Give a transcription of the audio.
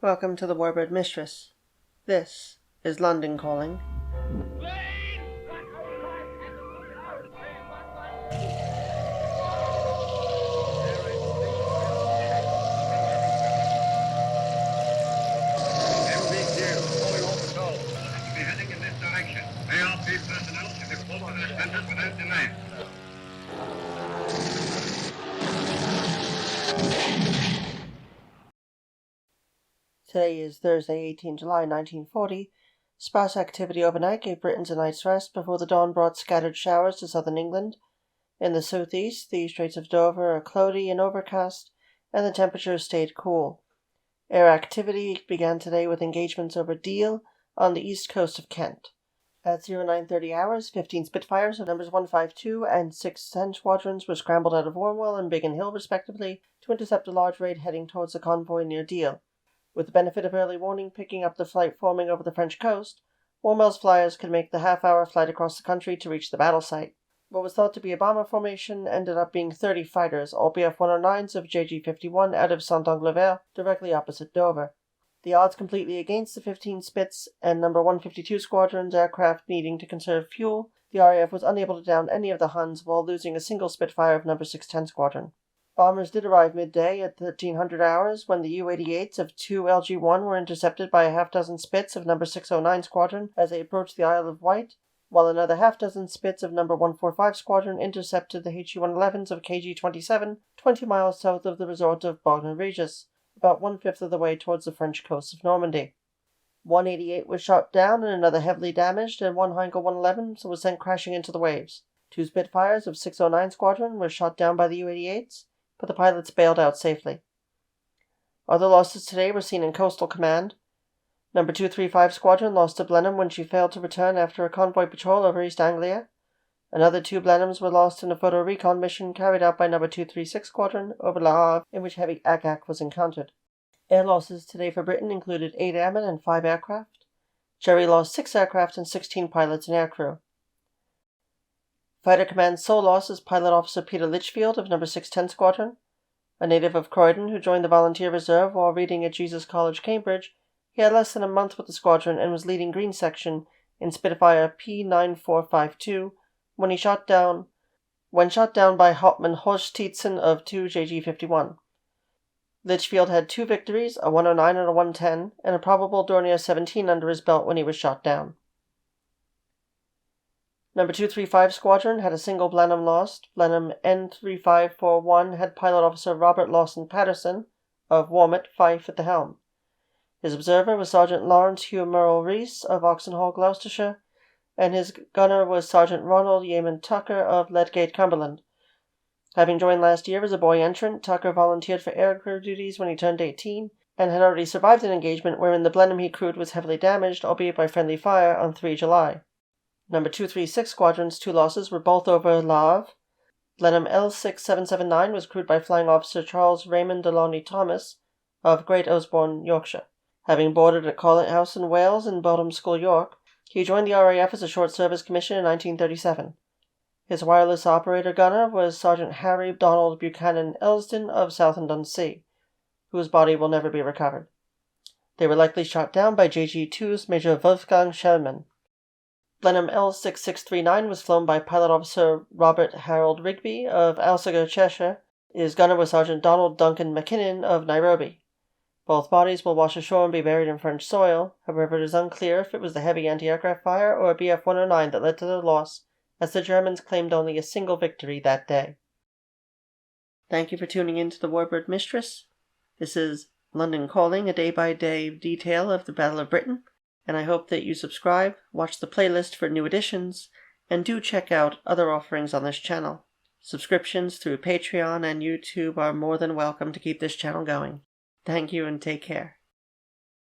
Welcome to the Warbird Mistress. This is London Calling. Today is Thursday, 18 July 1940. Sparse activity overnight gave Britons a night's rest before the dawn brought scattered showers to southern England. In the southeast, the Straits of Dover are cloudy and overcast, and the temperature stayed cool. Air activity began today with engagements over Deal on the east coast of Kent. At 0930 hours, 15 Spitfires of numbers 152 and 610 squadrons were scrambled out of Ormwell and Biggin Hill, respectively, to intercept a large raid heading towards the convoy near Deal. With the benefit of early warning picking up the flight forming over the French coast, Ormwell's flyers could make the half-hour flight across the country to reach the battle site. What was thought to be a bomber formation ended up being 30 fighters, all BF-109s of JG-51 out of Saint-Anglever, directly opposite Dover. The odds completely against the 15 Spitz and number 152 squadron's aircraft needing to conserve fuel. The RAF was unable to down any of the Huns while losing a single Spitfire of number 610 squadron. Bombers did arrive midday at 1300 hours when the U-88s of 2 LG-1 were intercepted by a half-dozen Spitz of number 609 squadron as they approached the Isle of Wight, while another half-dozen Spitz of number 145 squadron intercepted the HE-111s of KG-27 20 miles south of the resort of Bognor Regis, about one-fifth of the way towards the French coast of Normandy. 188 was shot down and another heavily damaged, and one Heinkel 111 was sent crashing into the waves. 2 Spitfires of 609 squadron were shot down by the U-88s, but the pilots bailed out safely. Other losses today were seen in Coastal Command. Number 235 Squadron lost to Blenheim when she failed to return after a convoy patrol over East Anglia. Another 2 Blenheims were lost in a photo recon mission carried out by Number 236 Squadron over Le Havre, in which heavy ack-ack was encountered. Air losses today for Britain included 8 airmen and 5 aircraft. Jerry lost 6 aircraft and 16 pilots and aircrew. Fighter Command's sole loss is Pilot Officer Peter Litchfield of Number 610 Squadron. A native of Croydon who joined the Volunteer Reserve while reading at Jesus College, Cambridge, he had less than a month with the squadron and was leading Green Section in Spitfire P9452 when shot down by Hauptmann Horst Tietzen of 2 JG-51. Litchfield had 2 victories, a 109 and a 110, and a probable Dornier 17 under his belt when he was shot down. Number 235 Squadron had a single Blenheim lost. Blenheim N3541 had Pilot Officer Robert Lawson Patterson of Warmit, Fife at the helm. His observer was Sergeant Lawrence Hugh Murrell Reece of Oxenhall, Gloucestershire, and his gunner was Sergeant Ronald Yeaman Tucker of Ledgate, Cumberland. Having joined last year as a boy entrant, Tucker volunteered for aircrew duties when he turned 18, and had already survived an engagement wherein the Blenheim he crewed was heavily damaged, albeit by friendly fire, on 3 July. Number 236 Squadron's 2 losses were both over Le Havre. Blenheim L6779 was crewed by Flying Officer Charles Raymond Delauney Thomas of Great Osborne, Yorkshire. Having boarded at Collet House in Wales and Bottom School, York, he joined the RAF as a short service commission in 1937. His wireless operator gunner was Sergeant Harry Donald Buchanan Elsdon of Southend-on-Sea, whose body will never be recovered. They were likely shot down by JG-2's Major Wolfgang Schellmann. Blenheim L6639 was flown by Pilot Officer Robert Harold Rigby of Alsager, Cheshire. His gunner was Sergeant Donald Duncan MacKinnon of Nairobi. Both bodies will wash ashore and be buried in French soil. However, it is unclear if it was the heavy anti-aircraft fire or a BF-109 that led to their loss, as the Germans claimed only a single victory that day. Thank you for tuning in to the Warbird Mistress. This is London Calling, a day-by-day detail of the Battle of Britain, and I hope that you subscribe, watch the playlist for new editions, and do check out other offerings on this channel. Subscriptions through Patreon and YouTube are more than welcome to keep this channel going. Thank you and take care.